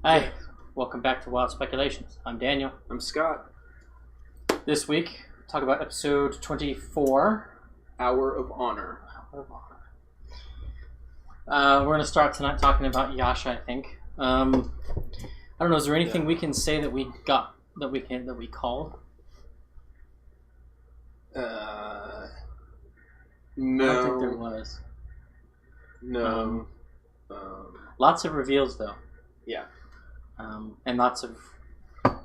Hi, welcome back to Wild Speculations. I'm Daniel. I'm Scott. This week, talk about episode 24, Hour of Honor. We're going to start tonight talking about Yasha, I think. I don't know, is there anything we can say that we got, that we called? No. I don't think there was. No. Lots of reveals, though. Yeah. And lots of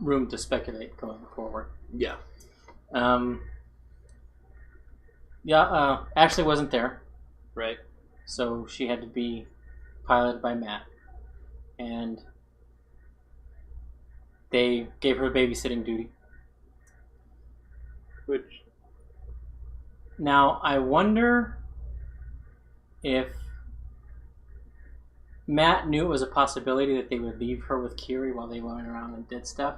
room to going forward. Yeah. Ashley wasn't there. Right. So she had to be piloted by Matt. And they gave her babysitting duty. Which... Now, I wonder if Matt knew it was a possibility that they would leave her with Kiri while they went around and did stuff,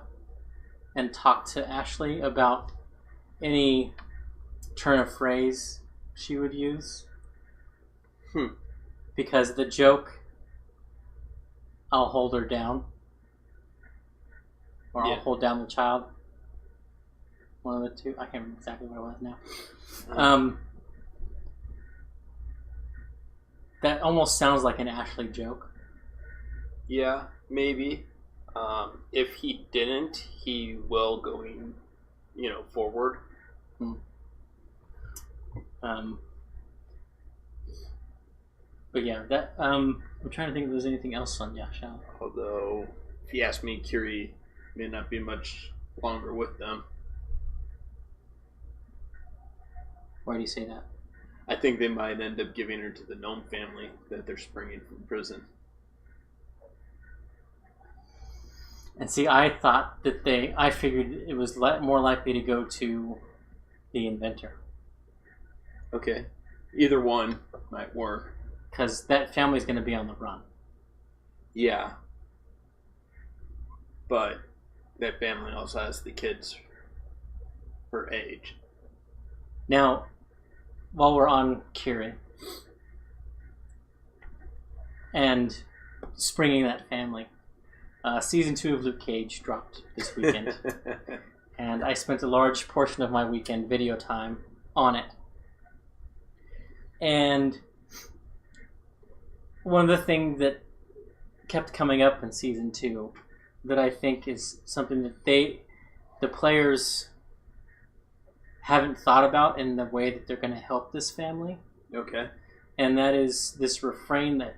and talked to Ashley about any turn of phrase she would use. Because the joke, I'll hold her down, or I'll hold down the child, one of the two, I can't remember exactly what it was now. That almost sounds like an Ashley joke. Yeah, maybe. If he didn't, he will going, forward. But yeah, that I'm trying to think if there's anything else on Yasha. Although, if you ask me, Kiri may not be much longer with them. Why do you say that? I think they might end up giving her to the gnome family that they're springing from prison. And see, I thought that I figured it was more likely to go to the inventor. Okay. Either one might work. Because that family's going to be on the run. Yeah. But that family also has the kids her age. Now, while we're on Kiri and springing that family, season 2 of Luke Cage dropped this weekend. And I spent a large portion of my weekend video time on it. And one of the things that kept coming up in season 2 that I think is something that the players haven't thought about in the way that they're going to help this family. Okay. And that is this refrain that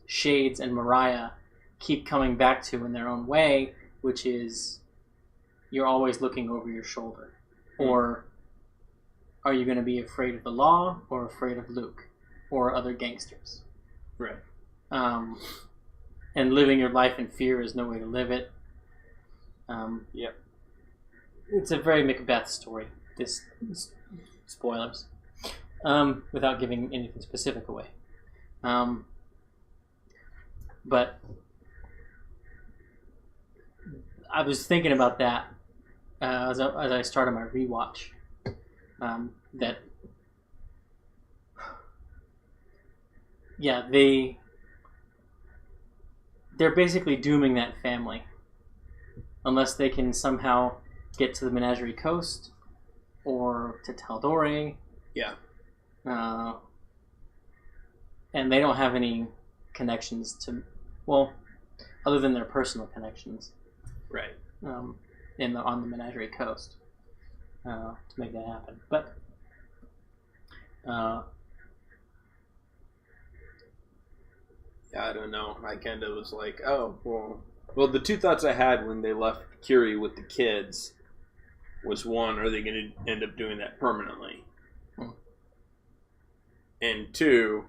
Shades and Mariah keep coming back to in their own way, which is, you're always looking over your shoulder. Or are you going to be afraid of the law or afraid of Luke or other gangsters? Right. And living your life in fear is no way to live it. Yep. It's a very Macbeth story. This spoilers, without giving anything specific away. But I was thinking about that as I started my rewatch. That they're basically dooming that family unless they can somehow get to the Menagerie Coast or to Taldore. Yeah. And they don't have any connections to, other than their personal connections. Right. On the Menagerie Coast to make that happen. But I don't know. I kind of was like, well, the two thoughts I had when they left Kiri with the kids was, one, are they going to end up doing that permanently? And two,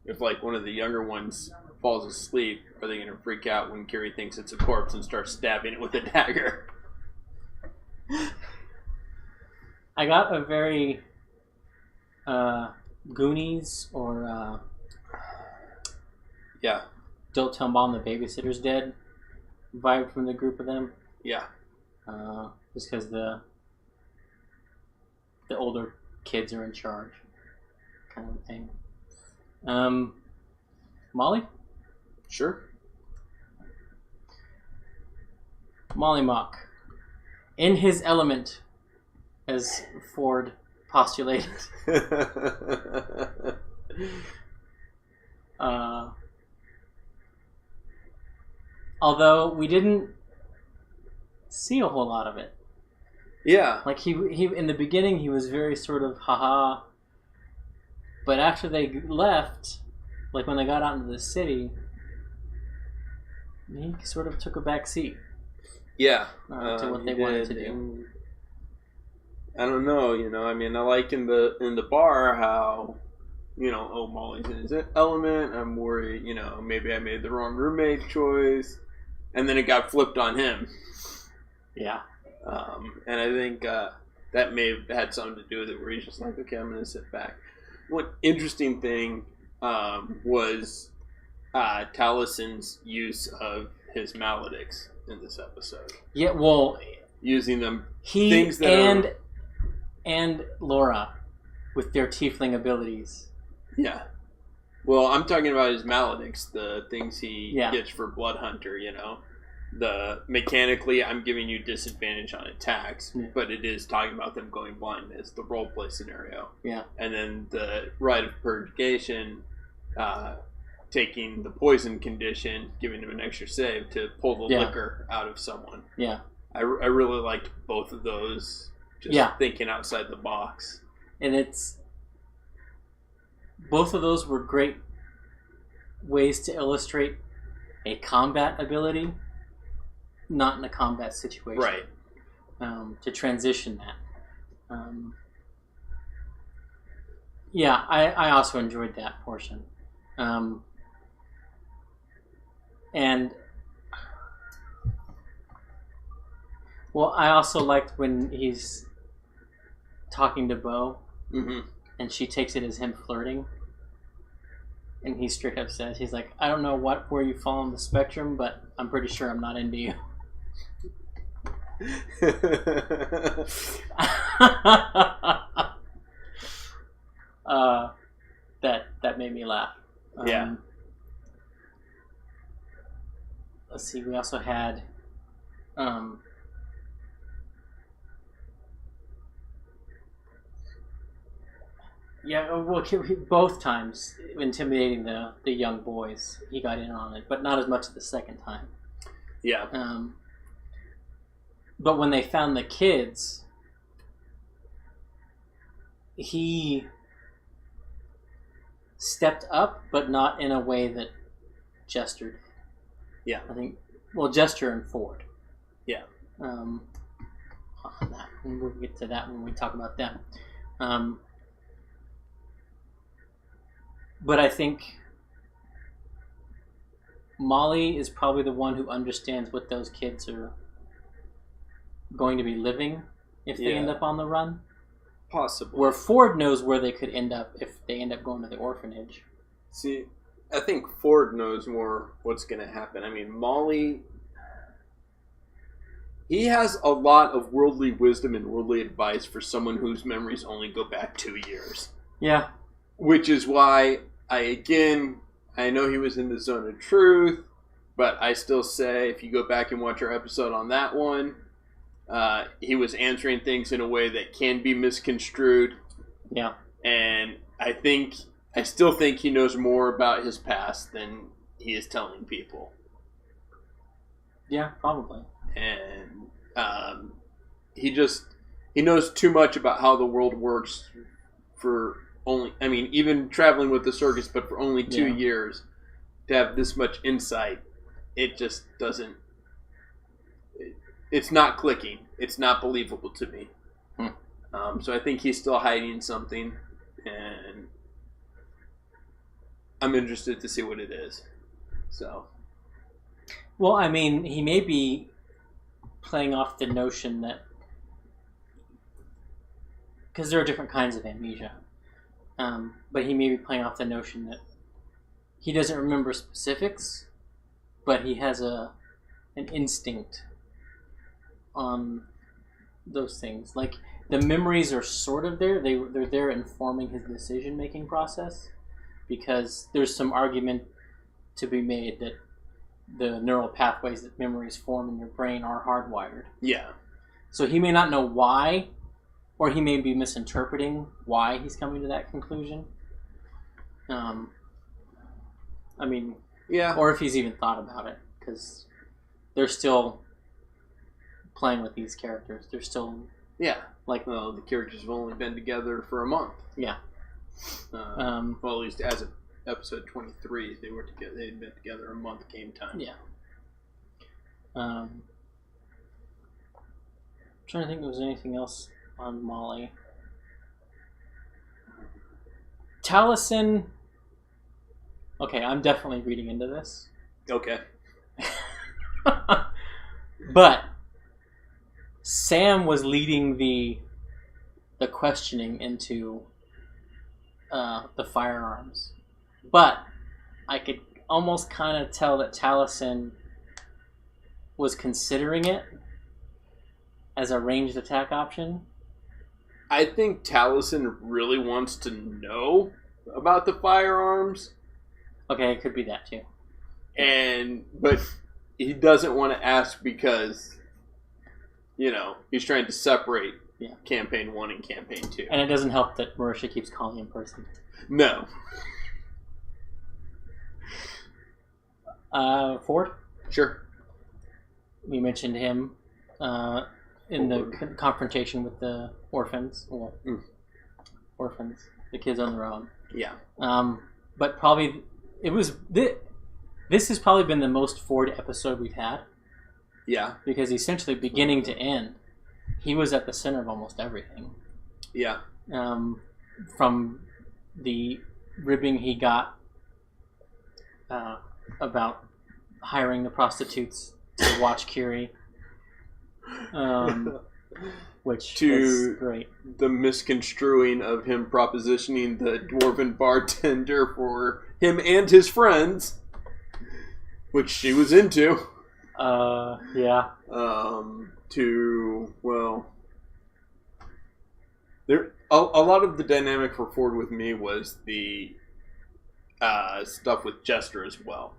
if one of the younger ones falls asleep, are they going to freak out when Kiri thinks it's a corpse and start stabbing it with a dagger? I got a very Goonies or Don't Tell Mom the Babysitter's Dead vibe from the group of them. Yeah. Just because the older kids are in charge, kind of a thing. Molly? Sure. Molly Mock, in his element, as Ford postulated. Although we didn't see a whole lot of it. Yeah. Like he in the beginning he was very sort of haha, but after they left, like when they got out into the city, he sort of took a back seat. Yeah. To what they wanted to do. I don't know, I mean, I like in the bar how, oh, Molly's in his element. I'm worried, maybe I made the wrong roommate choice, and then it got flipped on him. Yeah. And I think that may have had something to do with it, where he's just like, okay, I'm going to sit back. One interesting thing was Talison's use of his maledics in this episode. Yeah, well, using them, things that and Laura with their tiefling abilities. Yeah. Well, I'm talking about his maledics, the things he gets for Blood Hunter, The mechanically, I'm giving you disadvantage on attacks, but it is talking about them going blind as the roleplay scenario. Yeah. And then the Rite of Purgation, taking the poison condition, giving them an extra save to pull the liquor out of someone. Yeah. I really liked both of those, just thinking outside the box. And both of those were great ways to illustrate a combat ability, not in a combat situation. Right. To transition that. I also enjoyed that portion. And well, I also liked when he's talking to Bo, and she takes it as him flirting, and he straight up says, he's like, I don't know where you fall on the spectrum, but I'm pretty sure I'm not into you. That made me laugh. Yeah. Let's see, we also had both times intimidating the young boys, he got in on it, but not as much the second time. Yeah. But when they found the kids, he stepped up, but not in a way that Jester did. Yeah. I think, Jester and Ford. Yeah. On that. And we'll get to that when we talk about them. But I think Molly is probably the one who understands what those kids are going to be living if they end up on the run. Possibly. Where Ford knows where they could end up if they end up going to the orphanage. See, I think Ford knows more what's going to happen. I mean, Molly, he has a lot of worldly wisdom and worldly advice for someone whose memories only go back 2 years. Yeah. Which is why I know he was in the zone of truth, but I still say, if you go back and watch our episode on that one, he was answering things in a way that can be misconstrued. Yeah. And I still think he knows more about his past than he is telling people. Yeah, probably. And he knows too much about how the world works even traveling with the circus, but for only 2 years, to have this much insight, it just doesn't. It's not clicking. It's not believable to me. So I think he's still hiding something, and I'm interested to see what it is. So. Well, I mean, he may be playing off the notion that, because there are different kinds of amnesia, but he may be playing off the notion that he doesn't remember specifics, but he has an instinct on those things. Like, the memories are sort of there. They're there informing his decision-making process, because there's some argument to be made that the neural pathways that memories form in your brain are hardwired. Yeah. So he may not know why, or he may be misinterpreting why he's coming to that conclusion. I mean, yeah, or if he's even thought about it, because they're still playing with these characters. They're still like the characters have only been together for a month. Yeah. Well, at least as of episode 23, they were together. They had been together a month game time. Yeah. I'm trying to think if there was anything else on Molly. Taliesin. Okay, I'm definitely reading into this. Okay. But Sam was leading the questioning into the firearms. But I could almost kind of tell that Taliesin was considering it as a ranged attack option. I think Taliesin really wants to know about the firearms. Okay, it could be that too. But he doesn't want to ask because, he's trying to separate Campaign 1 and Campaign 2. And it doesn't help that Marisha keeps calling him person. No. Ford? Sure. We mentioned him in the confrontation with the orphans. Well, orphans. The kids on their own. Yeah. But probably... This has probably been the most Ford episode we've had. Yeah. Because essentially, beginning to end, he was at the center of almost everything. Yeah. From the ribbing he got about hiring the prostitutes to watch Curie, which was great. The misconstruing of him propositioning the dwarven bartender for him and his friends, which she was into. Yeah. There a lot of the dynamic for Ford with me was the stuff with Jester as well.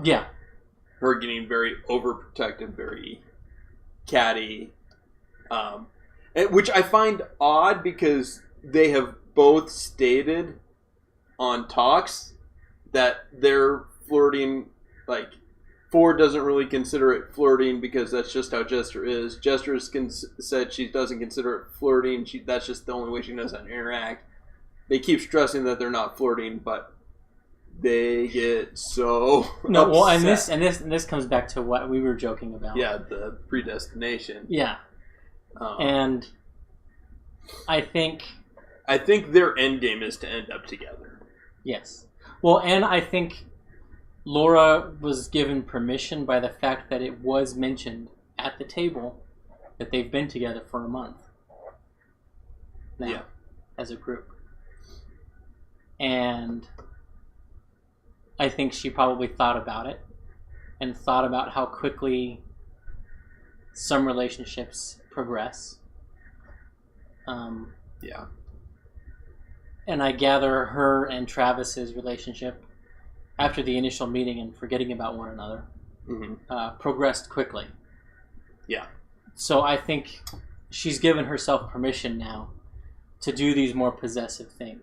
Yeah. Her getting very overprotective, very catty, which I find odd because they have both stated on Talks that they're flirting. Like, Ford doesn't really consider it flirting because that's just how Jester is. Jester said she doesn't consider it flirting. That's just the only way she knows how to interact. They keep stressing that they're not flirting, but they get so upset. Well, and this comes back to what we were joking about. Yeah, the predestination. Yeah, and I think their end game is to end up together. Yes. Well, and I think Laura was given permission by the fact that it was mentioned at the table that they've been together for a month now, as a group. And I think she probably thought about it and thought about how quickly some relationships progress. Yeah. And I gather her and Travis's relationship, after the initial meeting and forgetting about one another, progressed quickly. Yeah. So I think she's given herself permission now to do these more possessive things.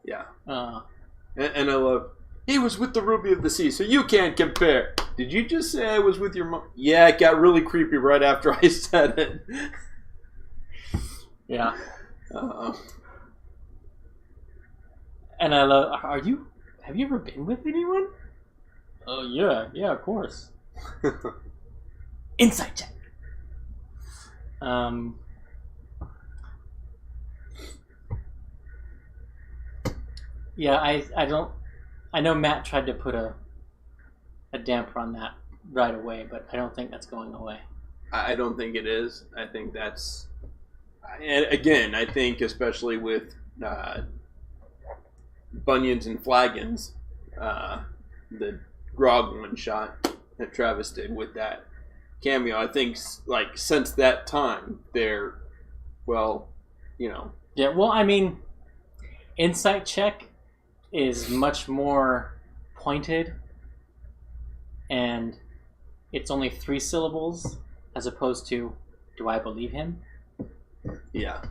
Yeah. And I love, he was with the Ruby of the Sea, so you can't compare. Did you just say I was with your mom? Yeah, it got really creepy right after I said it. Yeah. And I love, have you ever been with anyone? Oh, yeah, of course. Insight check. Yeah, I know Matt tried to put a damper on that right away, but I don't think that's going away. I don't think it is. I think that's, and again, I think especially with bunions and flagons, the grog one shot that Travis did with that cameo, I think like since that time they're, well, Yeah, well, I mean, insight check is much more pointed and it's only 3 syllables as opposed to, do I believe him? Yeah.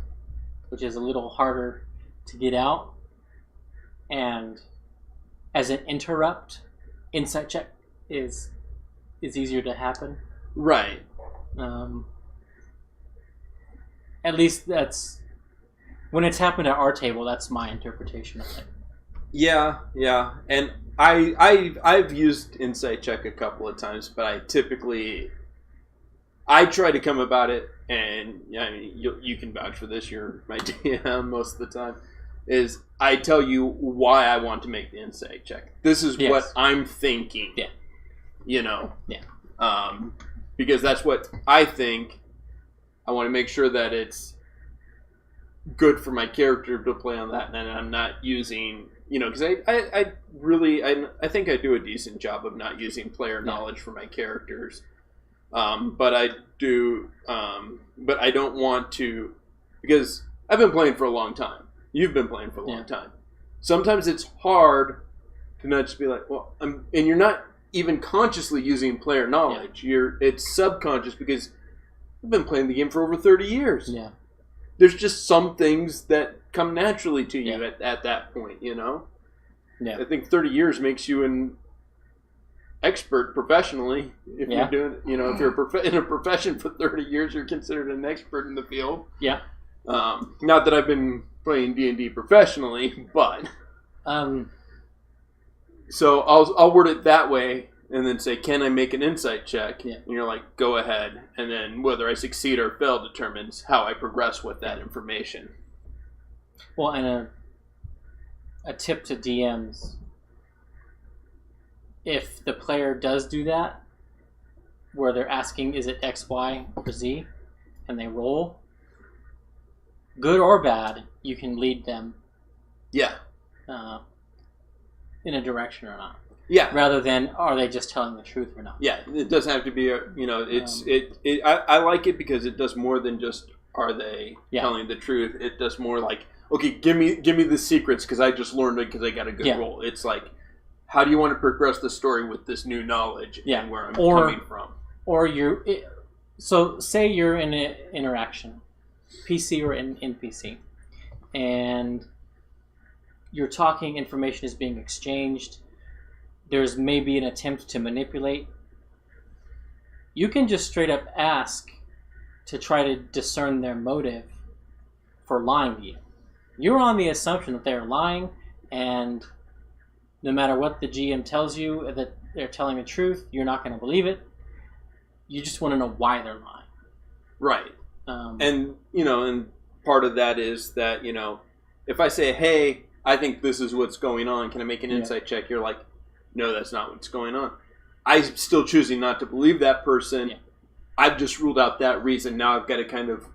Which is a little harder to get out. And as an interrupt, insight check is easier to happen. Right. At least that's when it's happened at our table. That's my interpretation of it. Yeah, and I've used insight check a couple of times, but I try to come about it, and I mean, you can vouch for this. You're my DM most of the time. Is I tell you why I want to make the insight check. This is what I'm thinking. Yeah. You know. Yeah. Because that's what I think. I want to make sure that it's good for my character to play on that, and I'm not using, because I think I do a decent job of not using player knowledge for my characters, but I do, but I don't want to, because I've been playing for a long time. You've been playing for a long time. Sometimes it's hard to not just be like, well, and you're not even consciously using player knowledge. It's subconscious because I've been playing the game for over 30 years. Yeah. There's just some things that come naturally to you at that point, Yeah. I think 30 years makes you an expert professionally. If you're doing, if you're in a profession for 30 years, you're considered an expert in the field. Yeah. Not that I've been playing D&D professionally, but so I'll word it that way. And then say, can I make an insight check? Yeah. And you're like, go ahead. And then whether I succeed or fail determines how I progress with that information. Well, and a tip to DMs. If the player does do that, where they're asking, is it X, Y, or Z? And they roll, good or bad, you can lead them in a direction or not. Yeah. Rather than, are they just telling the truth or not? Yeah, it doesn't have to be I like it because it does more than just, are they telling the truth? It does more like, okay, give me the secrets because I just learned it because I got a good roll. It's like, how do you want to progress the story with this new knowledge and where I'm coming from? Or so say you're in an interaction, PC or an NPC, and you're talking, information is being exchanged, there's maybe an attempt to manipulate, you can just straight up ask to try to discern their motive for lying to you. You're on the assumption that they're lying, and no matter what the GM tells you that they're telling the truth, you're not going to believe it. You just want to know why they're lying. Right. And part of that is that, if I say, hey, I think this is what's going on, can I make an insight check? You're like, no, that's not what's going on. I'm still choosing not to believe that person. Yeah. I've just ruled out that reason. Now I've got to kind of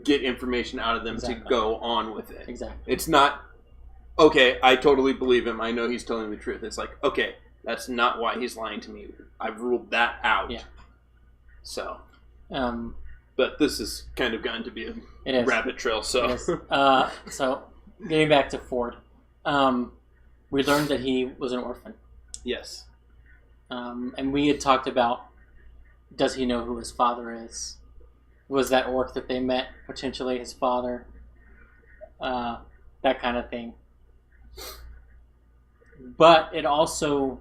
get information out of them to go on with it. Exactly. It's not, okay, I totally believe him. I know he's telling the truth. It's like, okay, that's not why he's lying to me. I've ruled that out. Yeah. So, but this has kind of gotten to be a rabbit trail. So, so getting back to Ford, we learned that he was an orphan. Yes. And we had talked about, does he know who his father is? Was that orc that they met potentially his father? That kind of thing. But it also,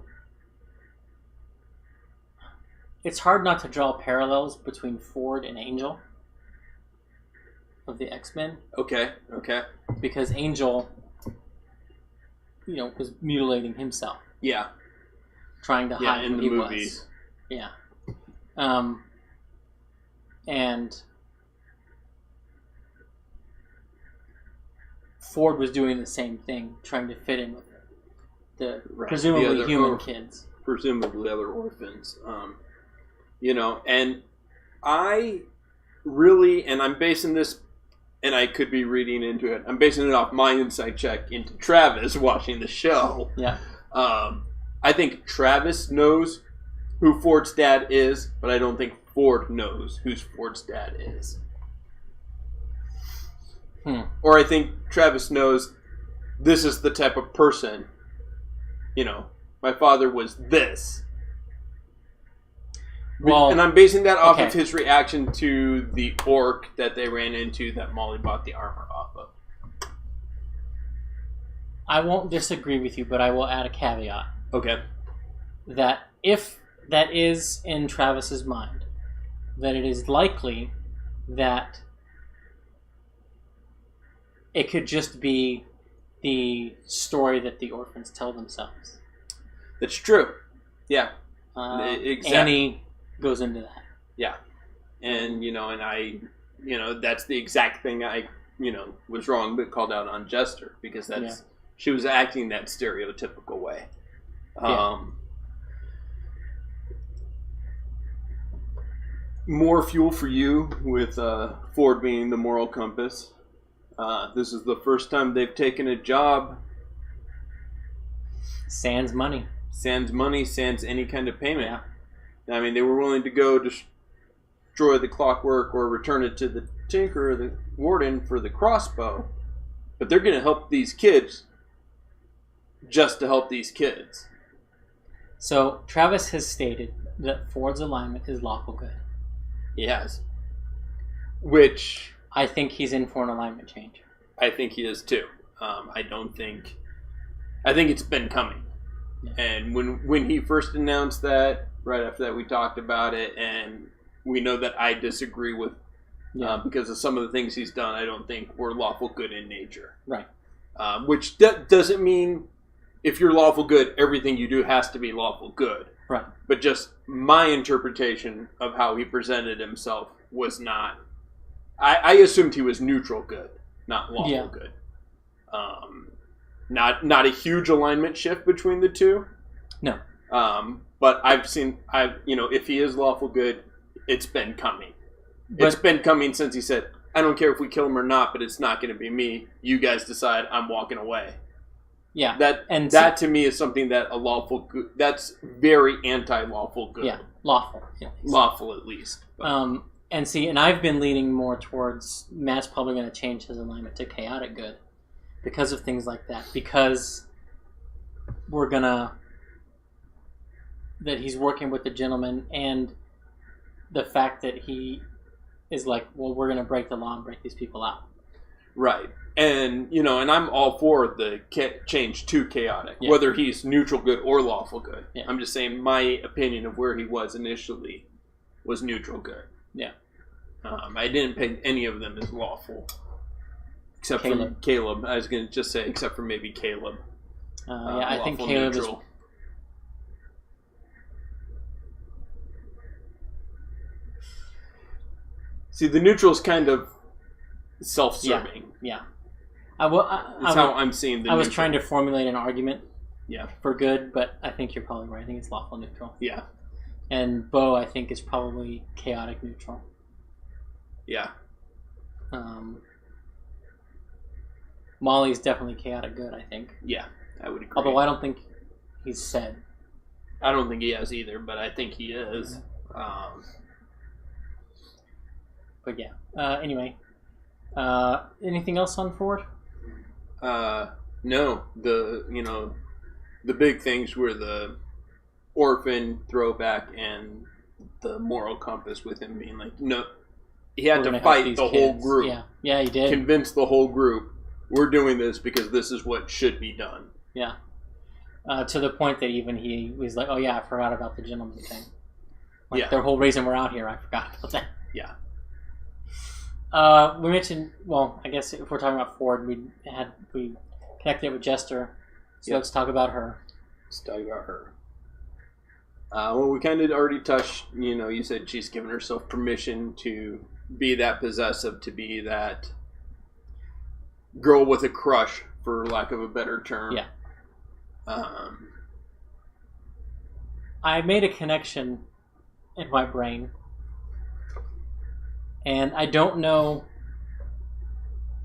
it's hard not to draw parallels between Ford and Angel of the X-Men. Okay. Because Angel, was mutilating himself. Yeah. Trying to hide in who the he movies. Was. Yeah. And Ford was doing the same thing, trying to fit in with the presumably human kids. Presumably other orphans. And I really, and I'm basing this, and I could be reading into it, I'm basing it off my insight check into Travis watching the show. Yeah. I think Travis knows who Ford's dad is, but I don't think Ford knows who Ford's dad is. Or I think Travis knows this is the type of person, My father was this. Well, and I'm basing that off of his reaction to the orc that they ran into that Molly bought the armor off of. I won't disagree with you, but I will add a caveat. Okay. That if that is in Travis's mind, that it is likely that it could just be the story that the orphans tell themselves. That's true. Yeah. Exactly. Annie goes into that. Yeah. And, that's the exact thing I, was wrong, but called out on Jester, because she was acting that stereotypical way. More fuel for you with Ford being the moral compass. This is the first time they've taken a job. Sans money. Sans money, sans any kind of payment. Yeah. I mean, they were willing to go destroy the clockwork or return it to the tinker or the warden for the crossbow. But they're going to help these kids just to help these kids. So, Travis has stated that Ford's alignment is lawful good. He has. Which... I think he's in for an alignment change. I think he is too. I think it's been coming. Yeah. And when he first announced that, right after that we talked about it, and we know that I disagree with, because of some of the things he's done, I don't think were lawful good in nature. Right. Which doesn't mean if you're lawful good, everything you do has to be lawful good. Right. But just my interpretation of how he presented himself was not... I assumed he was neutral good, not lawful good. Not a huge alignment shift between the two. No. But if he is lawful good, it's been coming. It's been coming since he said, I don't care if we kill him or not, but it's not going to be me. You guys decide, I'm walking away. Yeah. That to me is something that a lawful good, that's very anti-lawful good. Yeah, lawful. Lawful at least. But. And I've been leaning more towards Matt's probably going to change his alignment to chaotic good because of things like that. Because that he's working with the gentleman, and the fact that he is like, well, we're going to break the law and break these people out. Right. And, and I'm all for the change to chaotic, whether he's neutral good or lawful good. Yeah. I'm just saying my opinion of where he was initially was neutral good. Yeah. I didn't pick any of them as lawful. Except for Caleb. I was going to just say, except for maybe Caleb. I think Caleb neutral. See, the neutral is kind of self-serving. Yeah. That's how I'm seeing the neutral. I was trying to formulate an argument Yeah. For good, but I think you're probably right. I think it's lawful neutral. Yeah. And Bo, I think, is probably chaotic neutral. Yeah. Molly's definitely chaotic good, I think. Yeah, I would agree. Although I don't think he's said. I don't think he has either, but I think he is. But yeah. Anyway. Anything else on Ford? No. The big things were the orphan throwback and the moral compass with him being like, no, he had to fight the whole group. Yeah, he did. Convince the whole group, we're doing this because this is what should be done. Yeah. To the point that even he was like, oh yeah, I forgot about the gentleman thing. Like, the whole reason we're out here, I forgot about that. Yeah. We mentioned, well, I guess if we're talking about Ford, we connected with Jester, so let's talk about her. Well, we kind of already touched, you said she's given herself permission to be that possessive, to be that girl with a crush, for lack of a better term. Yeah. I made a connection in my brain, and I don't know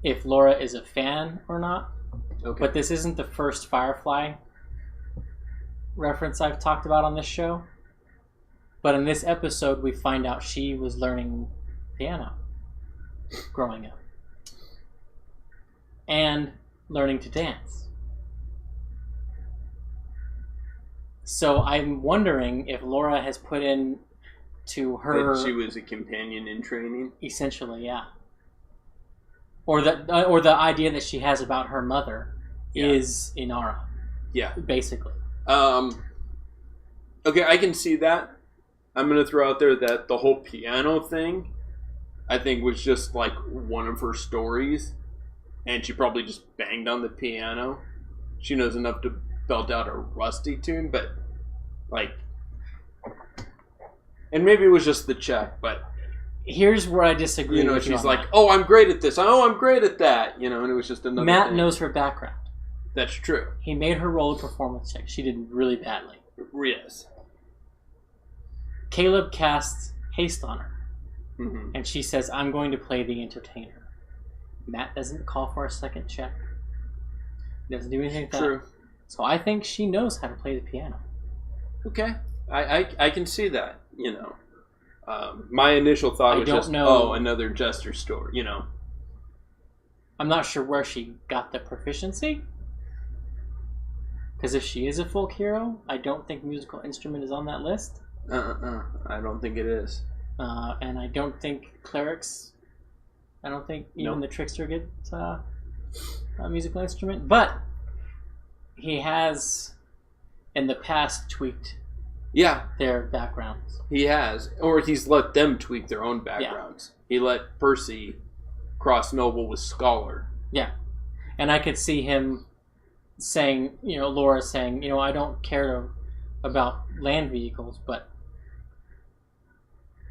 if Laura is a fan or not, but this isn't the first Firefly reference I've talked about on this show. But in this episode, we find out she was learning piano growing up and learning to dance. So I'm wondering if Laura has put in to her... That she was a companion in training? Essentially, yeah. Or the idea that she has about her mother is Inara. Yeah. Basically. Okay, I can see that. I'm going to throw out there that the whole piano thing, I think, was just like one of her stories. And she probably just banged on the piano. She knows enough to belt out a Rusty tune, but like... And maybe it was just the check, but... Here's where I disagree with you. She's like, oh, I'm great at this. Oh, I'm great at that. And it was just another Matt thing. knows her background. That's true. He made her roll a performance check. She did really badly. Yes. Caleb casts haste on her. Mm-hmm. And she says, I'm going to play the entertainer. Matt doesn't call for a second check. He doesn't do anything like that. True. So I think she knows how to play the piano. Okay. I can see that, my initial thought was just, another Jester story, I'm not sure where she got the proficiency. Because if she is a folk hero, I don't think musical instrument is on that list. I don't think it is. And I don't think clerics... I don't think even the trickster gets a musical instrument. But he has, in the past, tweaked their backgrounds. He has. Or he's let them tweak their own backgrounds. Yeah. He let Percy cross noble with scholar. Yeah. And I could see him saying, Laura saying, I don't care about land vehicles, but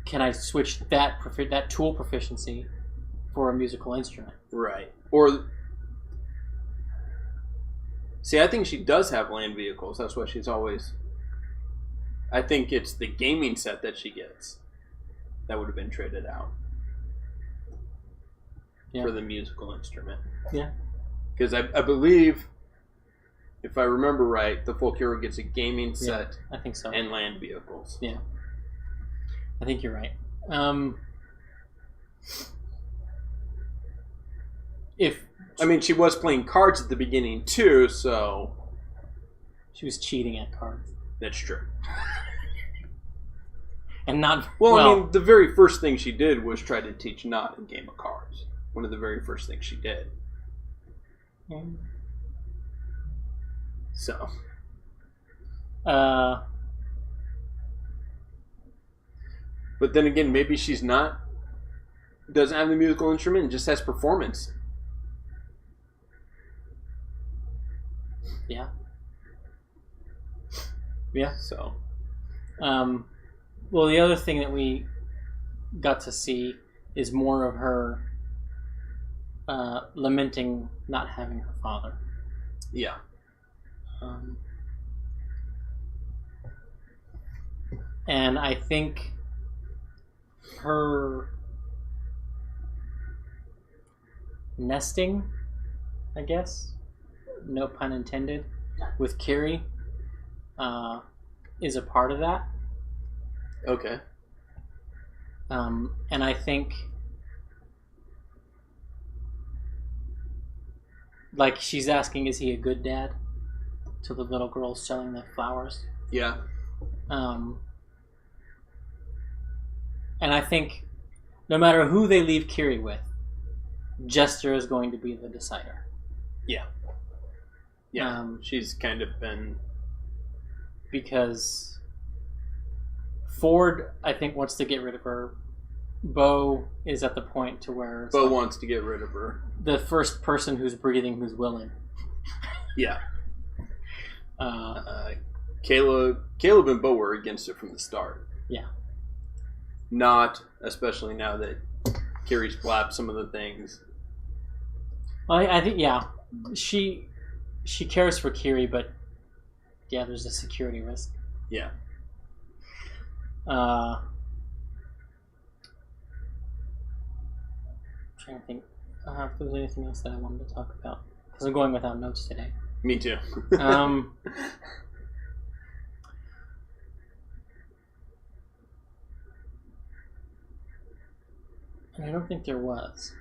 can I switch that tool proficiency for a musical instrument? Right. Or... See, I think she does have land vehicles. That's what she's always... I think it's the gaming set that she gets that would have been traded out for the musical instrument. Yeah. Because I believe, if I remember right, the folk hero gets a gaming set I think so. And land vehicles. Yeah. I think you're right. She was playing cards at the beginning too, so... She was cheating at cards. That's true. And not... Well, the very first thing she did was try to teach Nott a game of cards. One of the very first things she did. So... But then again, maybe she's not... Doesn't have the musical instrument and just has performance. Yeah. Yeah. So... well, the other thing that we got to see is more of her lamenting not having her father. Yeah. And I think her nesting, I guess, no pun intended, with Kiri is a part of that. Okay. And I think, like, she's asking, is he a good dad? To the little girl selling the flowers. Yeah. And I think no matter who they leave Kiri with, Jester is going to be the decider. Yeah. Yeah. She's kind of been... Because Ford, I think, wants to get rid of her. Bo is at the point to where... Bo wants to get rid of her. The first person who's breathing who's willing. Yeah. Caleb and Bo were against it from the start. Yeah. Not, especially now that Kiri's blabbed some of the things. Well, I think, yeah. She cares for Kiri, but yeah, there's a security risk. Yeah. I'm trying to think if there was anything else that I wanted to talk about. Because I'm going without notes today. Me too. And I don't think there was.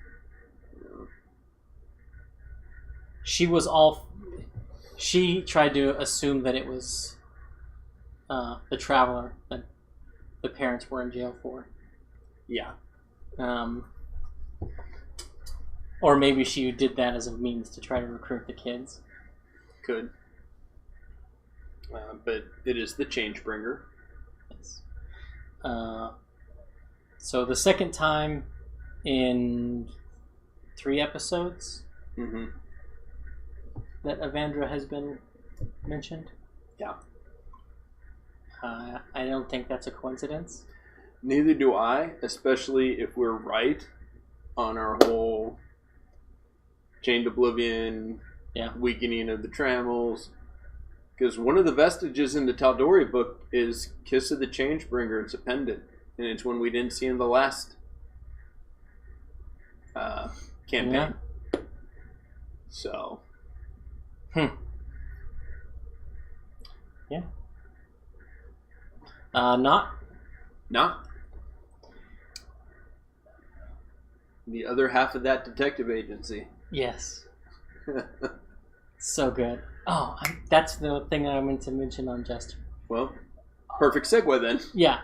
She tried to assume that it was the traveler that the parents were in jail for. Yeah. Or maybe she did that as a means to try to recruit the kids. Could. But it is the change bringer. Yes. So the second time in 3 episodes that Avandra has been mentioned. Yeah. I don't think that's a coincidence. Neither do I, especially if we're right on our whole Chained Oblivion, weakening of the Trammels. Because one of the vestiges in the Tal'Dorei book is Kiss of the Changebringer. It's a pendant. And it's one we didn't see in the last campaign. Yeah. So. Yeah. Not. The other half of that detective agency. Yes. So good. Oh, that's the thing I meant to mention on Jester. Well, perfect segue then. Yeah.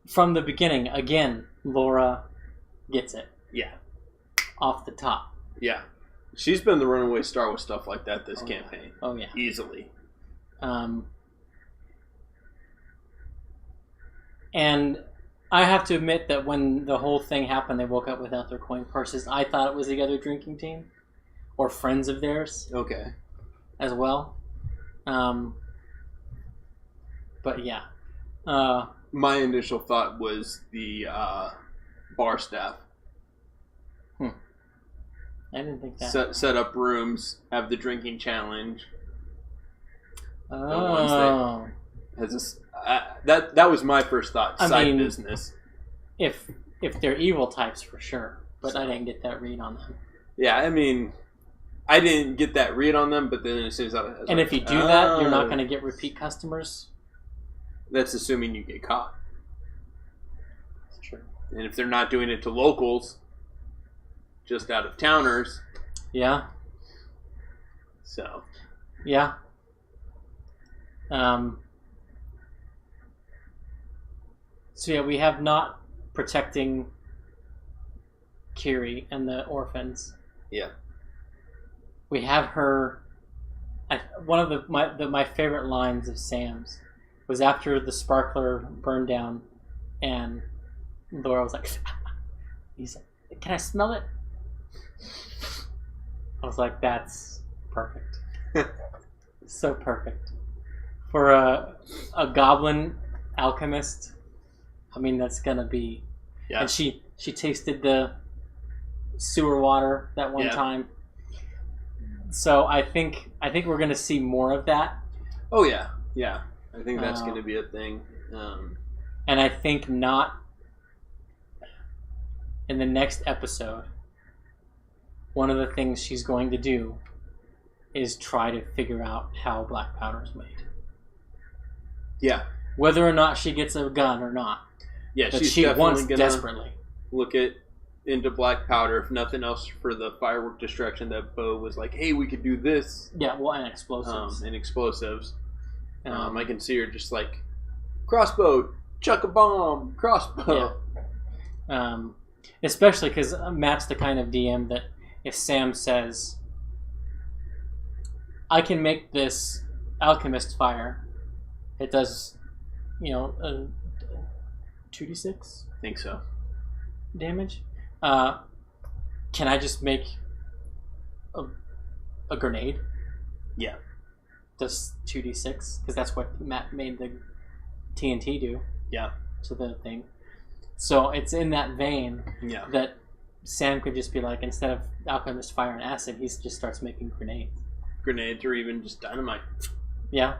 From the beginning, again, Laura gets it. Yeah. Off the top. Yeah. She's been the runaway star with stuff like that this campaign. Yeah. Oh, yeah. Easily. And I have to admit that when the whole thing happened, they woke up without their coin purses. I thought it was the other drinking team. Or friends of theirs. Okay. As well. But yeah. My initial thought was the bar staff. I didn't think that. Set up rooms, have the drinking challenge. Oh. That was my first thought. Side business. If they're evil types, for sure. But I didn't get that read on them. Yeah, I mean, I didn't get that read on them, but then as soon as I was and if you do that, you're not going to get repeat customers? That's assuming you get caught. That's true. And if they're not doing it to locals, just out of towners. Yeah. So. Yeah. So yeah, we have not protecting Kiri and the orphans. Yeah. We have her. One of my favorite lines of Sam's was after the sparkler burned down, and Laura was like, "He's like, can I smell it?" I was like, "That's perfect, so perfect for a goblin alchemist." I mean, that's gonna be. Yeah. And she tasted the sewer water that one time. So I think we're gonna see more of that. Oh yeah. I think that's gonna be a thing. And I think not in the next episode. One of the things she's going to do is try to figure out how black powder is made. Yeah. Whether or not she gets a gun or not. Yeah, but she's she definitely wants gonna desperately look into black powder, if nothing else, for the firework destruction that Bo was like, "Hey, we could do this." Yeah, well, and explosives. I can see her just like, crossbow, chuck a bomb, crossbow. Yeah. Especially because Matt's the kind of DM that if Sam says, "I can make this alchemist fire," it does, 2d6? I think so. Damage. Can I just make a grenade? Yeah. Does 2d6? Because that's what Matt made the TNT do. Yeah. To the thing. So it's in that vein that Sam could just be like, instead of alchemist fire and acid, he just starts making grenades. Grenades or even just dynamite. Yeah.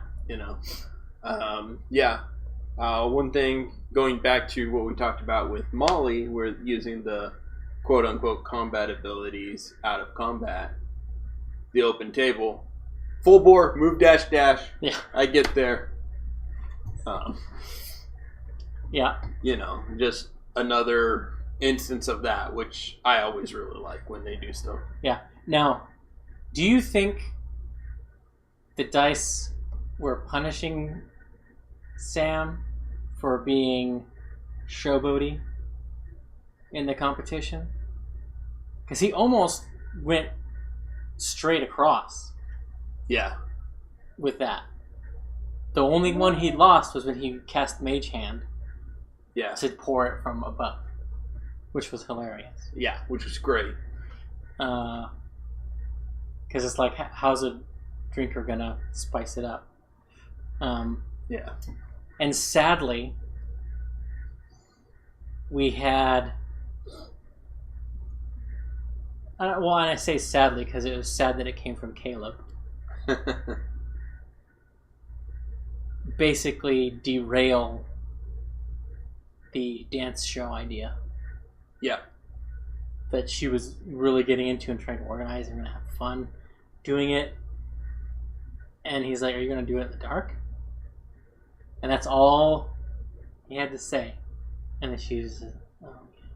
One thing, going back to what we talked about with Molly, we're using the quote-unquote combat abilities out of combat. The open table. Full bore, move dash dash. Yeah. I get there. Yeah. Just another instance of that, which I always really like when they do stuff. Yeah. Now, do you think the dice were punishing Sam for being showboaty in the competition. Because he almost went straight across. Yeah. With that. The only one he lost was when he cast Mage Hand. Yeah. To pour it from above. Which was hilarious. Yeah, which was great. Because it's like, how's a drinker gonna spice it up? Yeah. And sadly, we had... well, and I say sadly because it was sad that it came from Caleb. Basically derail the dance show idea. Yeah. That she was really getting into and trying to organize and have fun doing it. And he's like, are you going to do it in the dark? And that's all he had to say. And then she was, oh, okay.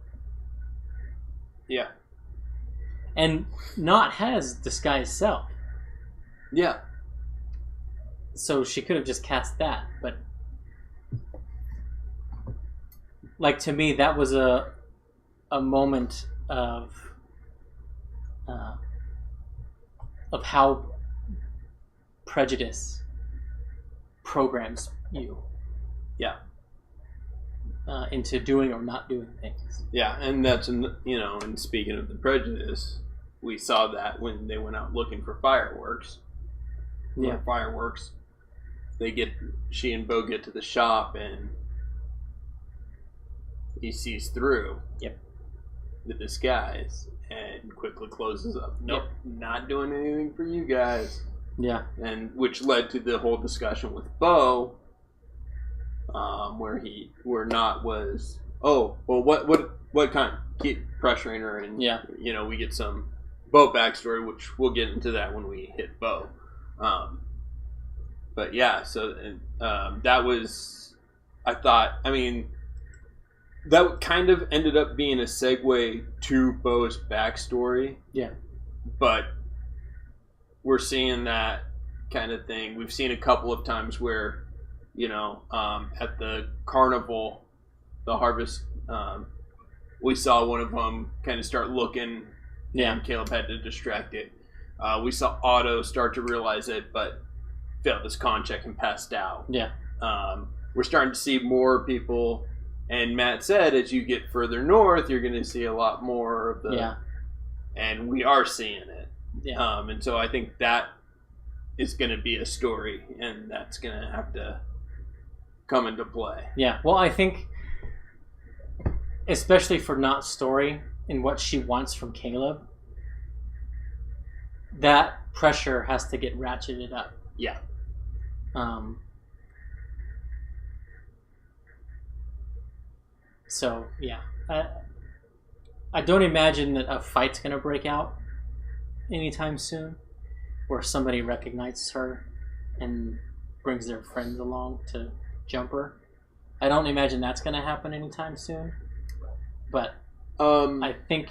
Yeah. And Not has disguised self. Yeah. So she could have just cast that, but like to me that was a moment of how prejudice programs you. Yeah. Into doing or not doing things. Yeah, and that's, and speaking of the prejudice, we saw that when they went out looking for fireworks. Yeah. Fireworks. She and Bo get to the shop and he sees through the disguise and quickly closes up. Nope, not doing anything for you guys. Yeah. And which led to the whole discussion with Bo, where Not was, oh, well, what kind? Keep pressuring her, and we get some Bo backstory, which we'll get into that when we hit Bo. But yeah, so that was, I thought, that kind of ended up being a segue to Bo's backstory. Yeah. But we're seeing that kind of thing. We've seen a couple of times where, at the carnival, the harvest, we saw one of them kind of start looking, and Caleb had to distract it. We saw Otto start to realize it, but failed his con check and passed out. Yeah. We're starting to see more people, and Matt said as you get further north, you're going to see a lot more of the... Yeah. And we are seeing it. Yeah. And so I think that is going to be a story, and that's going to have to come into play. Yeah. Well, I think, especially for Not's story and what she wants from Caleb, that pressure has to get ratcheted up. Yeah. So, yeah. I don't imagine that a fight's going to break out anytime soon where somebody recognizes her and brings their friends along to jump her. I don't imagine that's going to happen anytime soon. But I think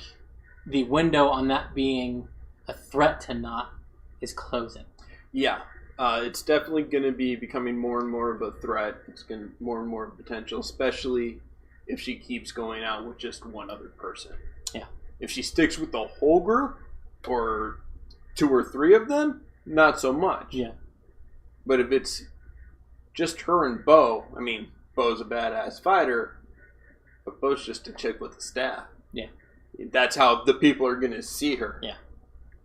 the window on that being a threat to Not is closing. Yeah. It's definitely going to be becoming more and more of a threat. It's going to more and more potential, especially if she keeps going out with just one other person. Yeah. If she sticks with the whole group, or 2 or 3 of them, not so much. Yeah. But if it's just her and Bo, Bo's a badass fighter, but Bo's just a chick with a staff. Yeah. That's how the people are going to see her. Yeah.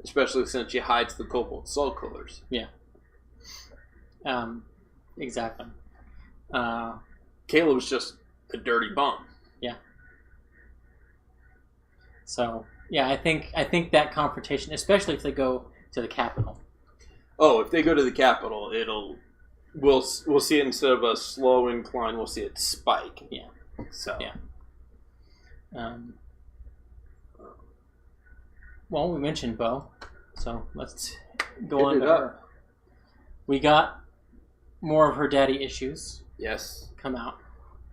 Especially since she hides the cobalt soul colors. Yeah. Exactly. Caleb's just a dirty bum. Yeah. So, yeah, I think that confrontation, especially if they go to the Capitol. Oh, if they go to the Capitol, we'll see it, instead of a slow incline, we'll see it spike. Yeah. So. Yeah. Well, we mentioned Bo, so let's go on to her. We got more of her daddy issues. Yes. Come out.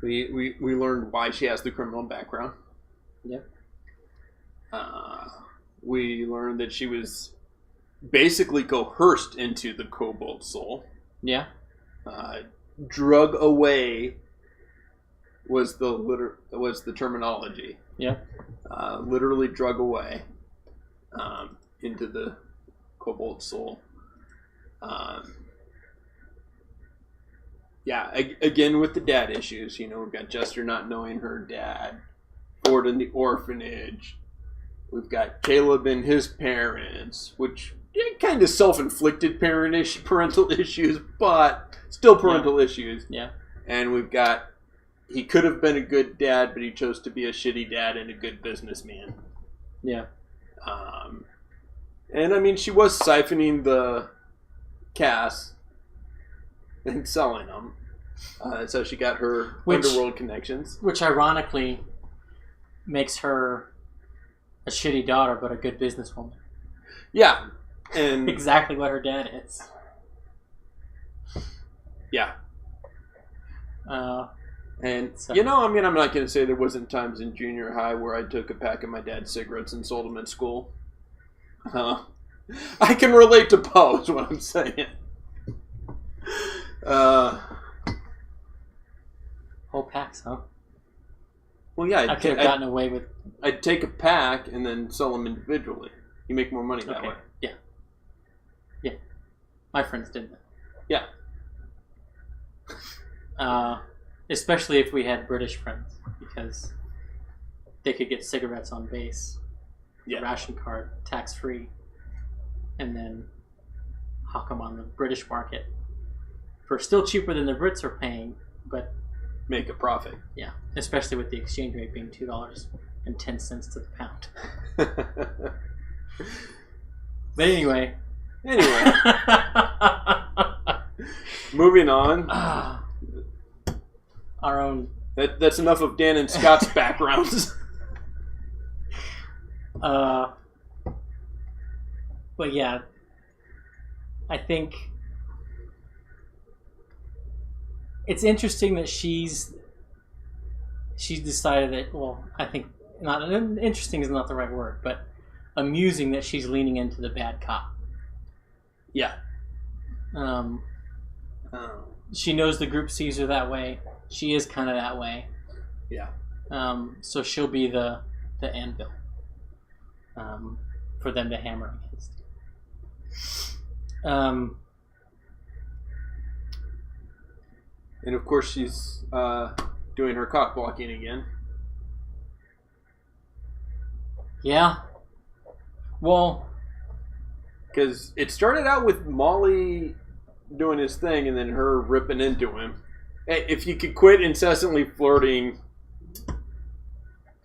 We learned why she has the criminal background. Yep. We learned that she was basically coerced into the Cobalt Soul. Yeah. Drug away was the terminology. Yeah. Literally drug away into the cobalt soul. Again with the dad issues. We've got Jester not knowing her dad. Ford in the orphanage. We've got Caleb and his parents, which kind of self-inflicted parental issues, but still parental issues. Yeah. And we've got he could have been a good dad, but he chose to be a shitty dad and a good businessman. Yeah. And I mean, she was siphoning the Cass and selling them. So she got her underworld connections. Which ironically makes her a shitty daughter, but a good businesswoman. Yeah. And exactly what her dad is. Yeah. And so, I'm not going to say there wasn't times in junior high where I took a pack of my dad's cigarettes and sold them at school. I can relate to Poe, is what I'm saying. Whole packs, huh? Well, yeah. I could have gotten away with... I'd take a pack and then sell them individually. You make more money that way. Yeah. Yeah. My friends did that. Yeah. Especially if we had British friends, because they could get cigarettes on base, ration card, tax-free, and then hawk them on the British market for still cheaper than the Brits are paying, but make a profit. Yeah, especially with the exchange rate being $2.10 to the pound. But anyway. Moving on. Our own. That's enough of Dan and Scott's backgrounds. But yeah, I think it's interesting that she's decided that. Well, I think not interesting is not the right word, but amusing that she's leaning into the bad cop. Yeah. She knows the group sees her that way. She is kind of that way. Yeah. So she'll be the anvil for them to hammer against. And of course she's doing her cock blocking again. Yeah. Well, because it started out with Molly doing his thing and then her ripping into him. Hey, if you could quit incessantly flirting,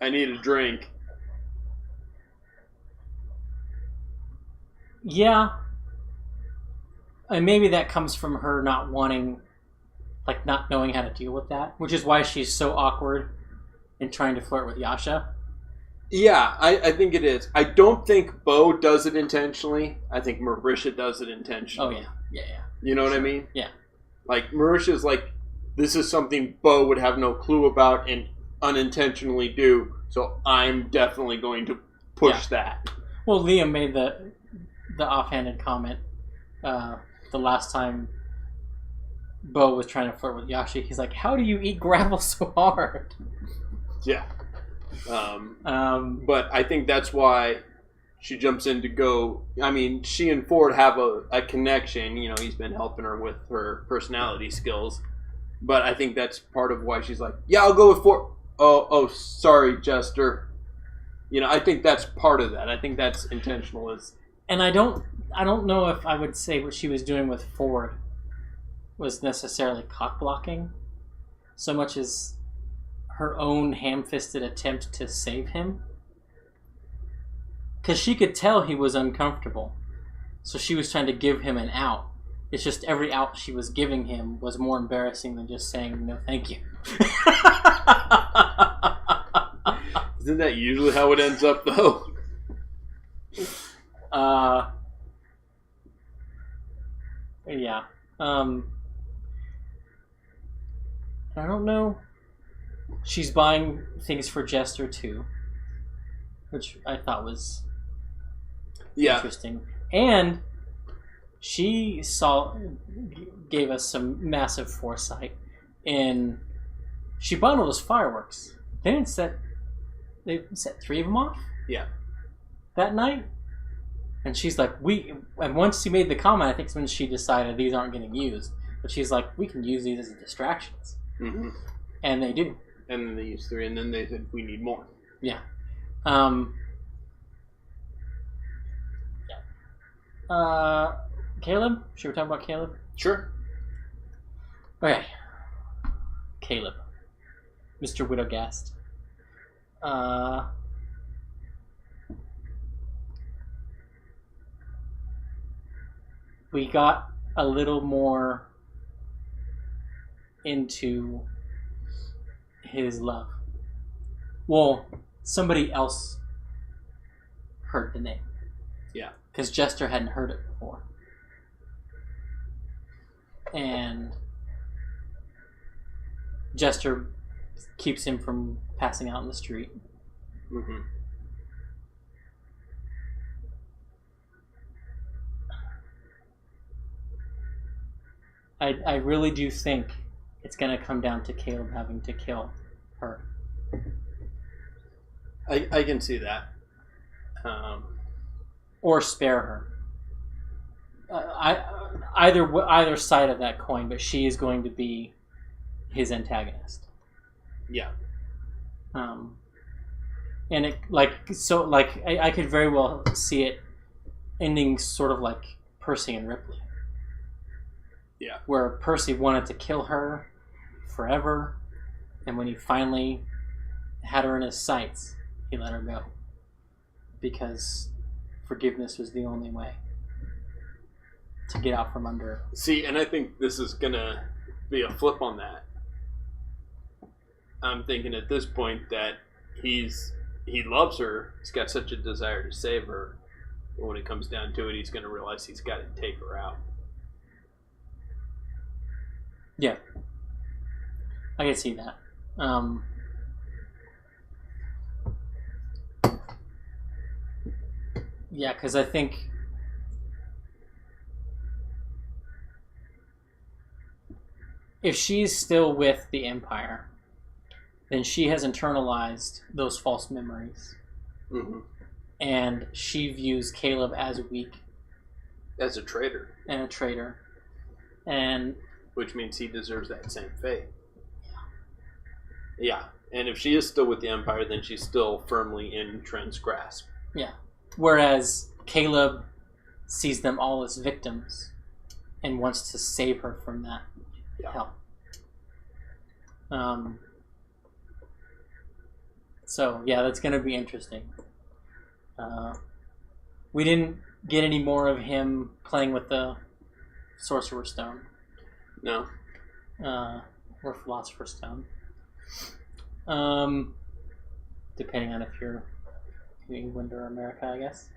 I need a drink. Yeah. And maybe that comes from her not wanting, not knowing how to deal with that, which is why she's so awkward in trying to flirt with Yasha. Yeah, I think it is. I don't think Bo does it intentionally. I think Marisha does it intentionally. Oh, yeah. Yeah. You know what I mean? Yeah. Marisha's this is something Bo would have no clue about and unintentionally do, so I'm definitely going to push that. Well, Liam made the offhanded comment the last time Bo was trying to flirt with Yashi. He's like, how do you eat gravel so hard? Yeah. But I think that's why she jumps in to go. I mean, she and Ford have a connection. He's been helping her with her personality skills. But I think that's part of why she's like, yeah, I'll go with Ford. Oh, sorry, Jester. I think that's part of that. I think that's intentional. And I don't know if I would say what she was doing with Ford was necessarily cock blocking, so much as her own ham-fisted attempt to save him. Because she could tell he was uncomfortable, so she was trying to give him an out. It's just every out she was giving him was more embarrassing than just saying no thank you. Isn't that usually how it ends up, though? Yeah. I don't know. She's buying things for Jester, too. Which I thought was interesting. And she gave us some massive foresight in. She bought all those fireworks. They set 3 of them off. Yeah. That night, and she's like, and once she made the comment, I think it's when she decided these aren't getting used. But she's like, we can use these as distractions. Mm-hmm. And they do. And then they used 3, and then they said, we need more. Yeah. Caleb? Should we talk about Caleb? Sure. Okay. Caleb. Mr. Widowgast. We got a little more into his love. Well, somebody else heard the name. Yeah. Because Jester hadn't heard it before. And Jester keeps him from passing out in the street. Mm-hmm. I really do think it's going to come down to Caleb having to kill her. I can see that. Or spare her. Either side of that coin, but she is going to be his antagonist. Yeah. And I could very well see it ending sort of like Percy and Ripley. Yeah. Where Percy wanted to kill her forever, and when he finally had her in his sights, he let her go. Because forgiveness was the only way to get out from under her. See, and I think this is going to be a flip on that. I'm thinking at this point that he loves her, he's got such a desire to save her, but when it comes down to it, he's going to realize he's got to take her out. Yeah. I can see that. Yeah, because I think if she's still with the Empire, then she has internalized those false memories. Mm-hmm. And she views Caleb as weak. As a traitor. And a traitor. And which means he deserves that same fate. Yeah. And if she is still with the Empire, then she's still firmly in Trent's grasp. Yeah. Whereas Caleb sees them all as victims and wants to save her from that hell. So, yeah, that's going to be interesting. We didn't get any more of him playing with the Sorcerer's Stone. No. Or Philosopher's Stone. Depending on if you're in England or America, I guess.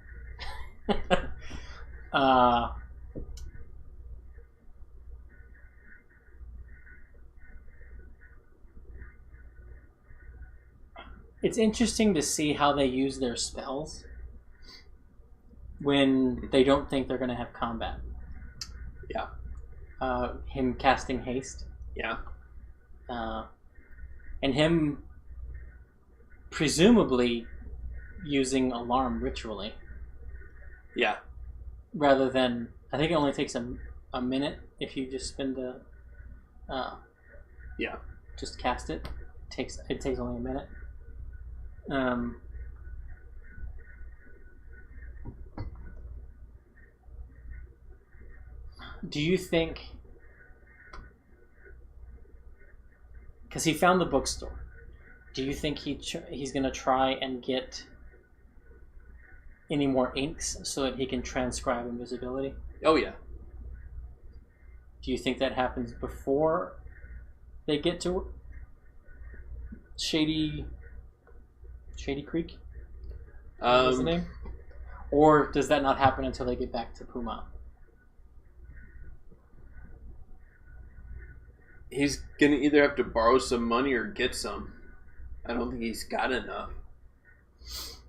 It's interesting to see how they use their spells when they don't think they're going to have combat. Yeah. Him casting haste. Yeah. And him presumably using alarm ritually. Yeah. Rather than, I think it only takes a minute if you just spend the yeah. Just cast it. It takes only a minute. Do you think, because he found the bookstore, do you think he's going to try and get any more inks so that he can transcribe invisibility? Oh, yeah. Do you think that happens before they get to Shady Creek? What's the name? Or does that not happen until they get back to Puma? He's going to either have to borrow some money or get some. I don't think he's got enough.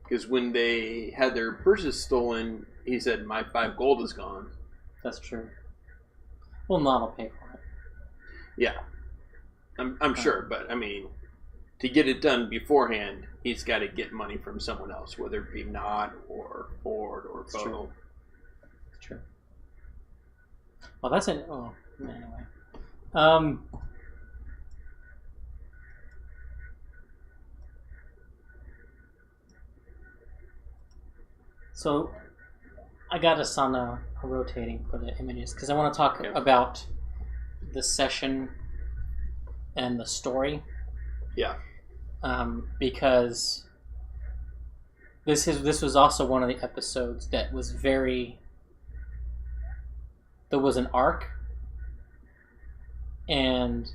Because when they had their purses stolen, he said, "My 5 gold is gone." That's true. Well, Nod will pay for it. Yeah. I'm sure, but I mean, to get it done beforehand, he's got to get money from someone else, whether it be Nod or Ford or Bo. It's true. Well, that's it. Oh, anyway. So, I got us on a rotating for the images because I want to talk about the session and the story. Yeah. Because this was also one of the episodes that was there was an arc, and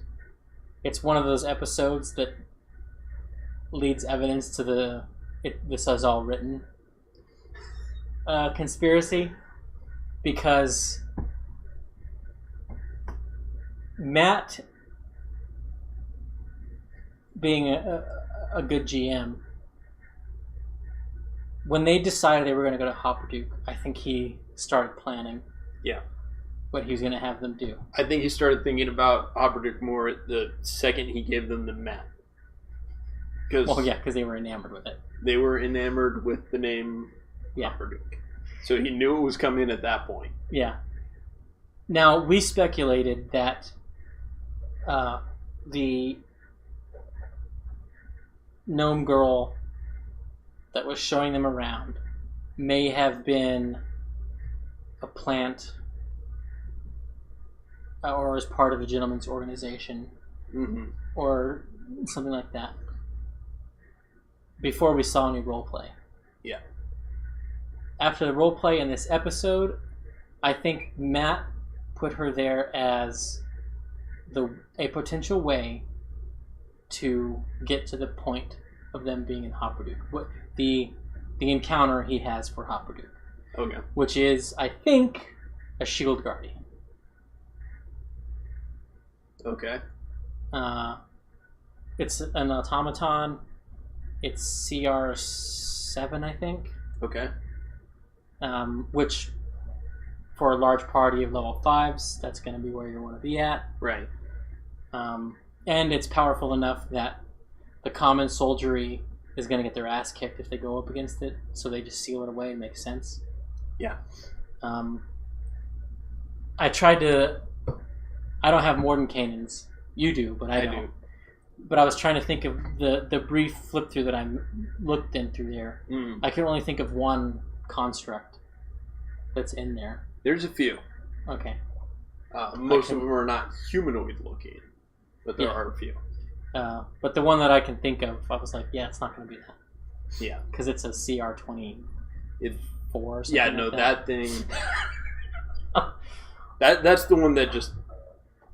it's one of those episodes that leads evidence to this is all written conspiracy, because Matt, being a good GM, when they decided they were going to go to Hopperduke, I think he started planning. Yeah. What he was going to have them do. I think he started thinking about Hopperduke more the second he gave them the map. Because they were enamored with it. They were enamored with the name Hopperduke. So he knew it was coming at that point. Yeah. Now, we speculated that the gnome girl that was showing them around may have been a plant or as part of a gentleman's organization, or something like that, before we saw any roleplay. Yeah. After the roleplay in this episode, I think Matt put her there as a potential way to get to the point of them being in Hopperduke. What the encounter he has for Hopperduke. Okay. Which is, I think, a shield guardian. Okay. It's an automaton. It's CR7, I think. Okay. Which, for a large party of level 5s, that's going to be where you want to be at. Right. And it's powerful enough that the common soldiery is going to get their ass kicked if they go up against it, so they just seal it away. It makes sense. Yeah. I tried to... I don't have Mordenkainen's. You do, but I don't. Do. But I was trying to think of the brief flip through that I looked in through there. I could only think of one construct that's in there. There's a few. Okay. Most of them are not humanoid looking, but there are a few. But the one that I can think of, I was like, yeah, it's not going to be that. Yeah. Because it's a CR24 or something. Yeah, no, that thing... that's the one that just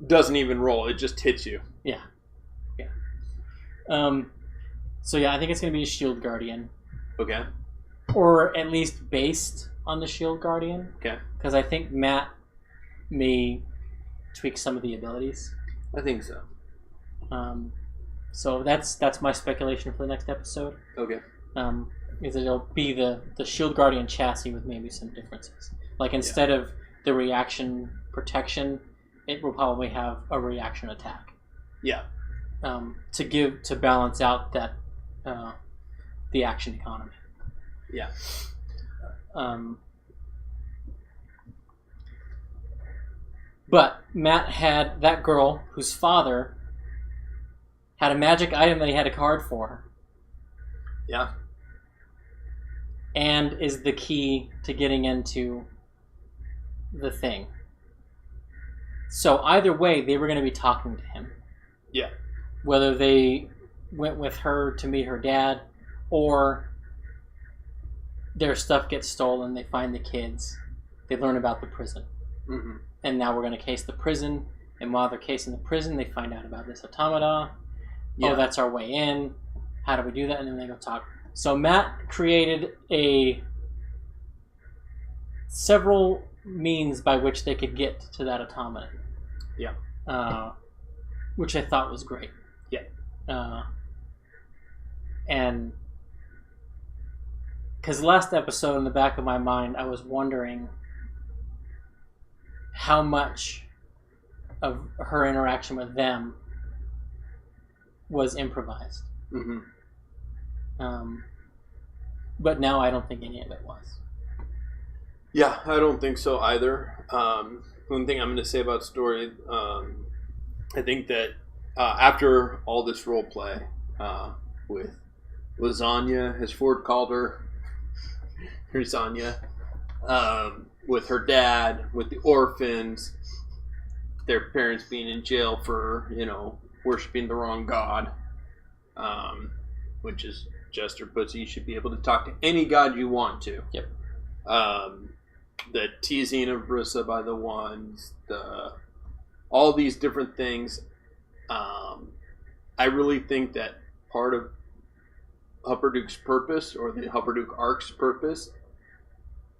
doesn't even roll. It just hits you. Yeah. Yeah. So yeah, I think it's going to be a Shield Guardian. Okay. Or at least based on the Shield Guardian. Okay. Because I think Matt may tweak some of the abilities. I think so. So that's my speculation for the next episode. Okay. Is that it'll be the Shield Guardian chassis with maybe some differences. Like instead of the reaction protection, it will probably have a reaction attack. Yeah. To balance out that the action economy. Yeah. But Matt had that girl whose father had a magic item that he had a card for. Yeah. And is the key to getting into the thing. So either way, they were going to be talking to him. Yeah. Whether they went with her to meet her dad, or their stuff gets stolen, they find the kids, they learn about the prison. Mm-hmm. And now we're going to case the prison, and while they're casing the prison, they find out about this automata. Yeah. Oh, that's our way in. How do we do that? And then they go talk. So Matt created several means by which they could get to that automaton. Yeah. Which I thought was great. Yeah. And because last episode, in the back of my mind, I was wondering, how much of her interaction with them was improvised. Mm-hmm. But now I don't think any of it was. Yeah, I don't think so either. One thing I'm going to say about story, I think that after all this role play with Lasagna, as Ford called her, Lasagna, with her dad, with the orphans, their parents being in jail for, worshiping the wrong god, which is Jester puts you should be able to talk to any god you want to. Yep. The teasing of Rissa by the ones, all these different things. I really think that part of Hupperduke's purpose, or the Hupperduke Arc's purpose,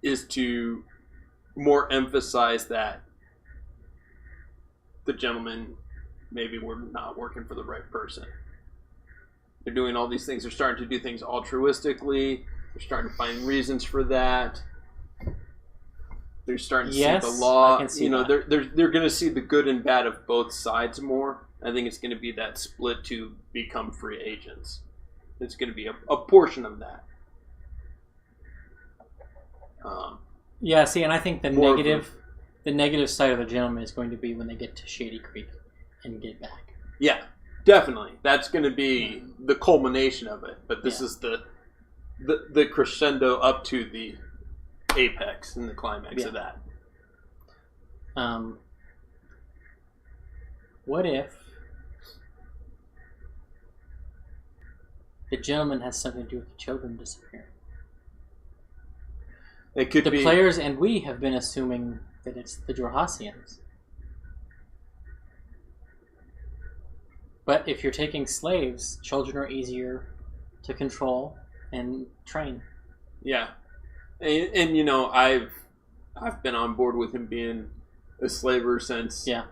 is to more emphasize that the gentlemen maybe were not working for the right person. They're doing all these things. They're starting to do things altruistically. They're starting to find reasons for that. They're starting to see the law. I can see that. They're going to see the good and bad of both sides more. I think it's going to be that split to become free agents. It's going to be a portion of that. Yeah, see, and I think the negative side of the gentleman is going to be when they get to Shady Creek and get back. Yeah, definitely. That's going to be the culmination of it. But this is the crescendo up to the apex and the climax of that. What if the gentleman has something to do with the children disappearing? It could be the players, and we have been assuming that it's the Jorhassians. But if you're taking slaves, children are easier to control and train. Yeah. And I've been on board with him being a slaver since Well,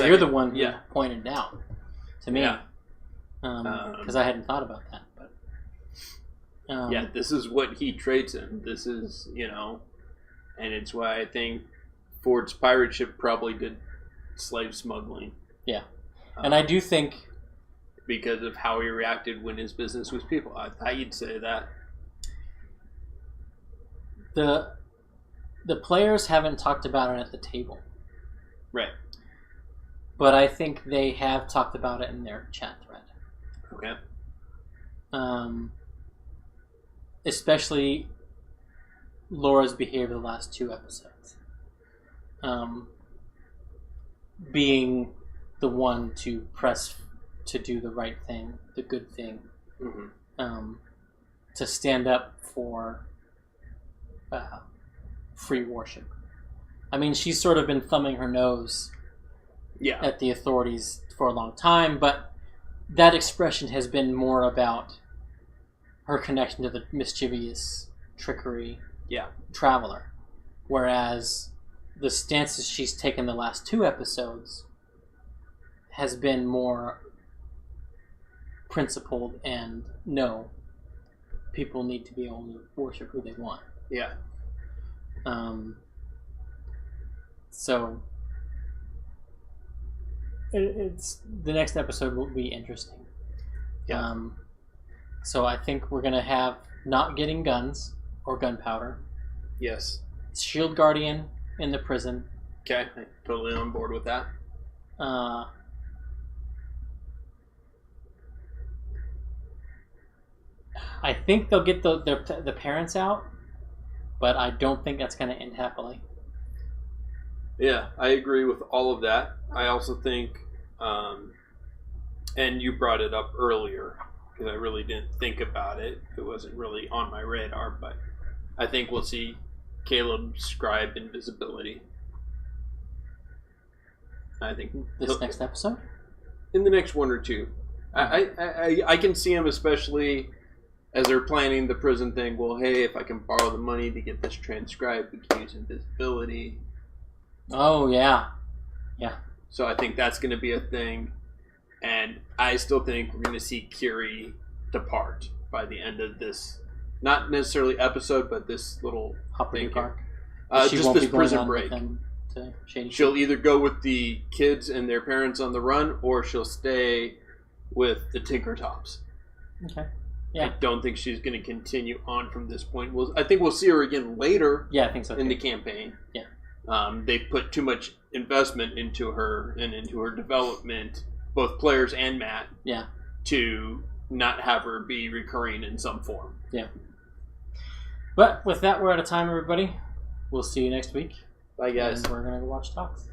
you're the one who pointed it out to me. Because I hadn't thought about that. But this is what he trades in. This is, and it's why I think Ford's pirate ship probably did slave smuggling. Yeah. And I do think... because of how he reacted when his business was people. I thought you'd say that. The players haven't talked about it at the table. Right. But I think they have talked about it in their chat thread. Okay. Especially Laura's behavior the last 2 episodes. Being the one to press to do the right thing, the good thing. Mm-hmm. To stand up for free worship. I mean, she's sort of been thumbing her nose at the authorities for a long time, but that expression has been more about her connection to the mischievous trickery traveler. Whereas the stances she's taken the last 2 episodes has been more principled and no, people need to be able to worship who they want. Yeah. So it's the next episode will be interesting. Yeah. So I think we're gonna have not getting guns or gunpowder. Yes. Shield Guardian in the prison. Okay, I'm totally on board with that. I think they'll get the parents out, but I don't think that's going to end happily. Yeah, I agree with all of that. I also think, and you brought it up earlier, because I really didn't think about it. It wasn't really on my radar, but I think we'll see Caleb scribe invisibility. I think this next episode? In the next 1 or 2. I can see him, especially as they're planning the prison thing. Well, hey, if I can borrow the money to get this transcribed, we can use invisibility. Oh, yeah. Yeah. So I think that's going to be a thing. And I still think we're going to see Kiri depart by the end of this, not necessarily episode, but this little Hupperduke arc. Just this prison break. To to Shady. She'll either go with the kids and their parents on the run, or she'll stay with the Tinkertops. Okay. Yeah. I don't think she's going to continue on from this point. I think we'll see her again later. Yeah, I think so. In the campaign. Yeah. They put too much investment into her and into her development, both players and Matt. Yeah. To not have her be recurring in some form. Yeah. But with that, we're out of time, everybody. We'll see you next week. Bye, guys. And we're gonna go watch Talks.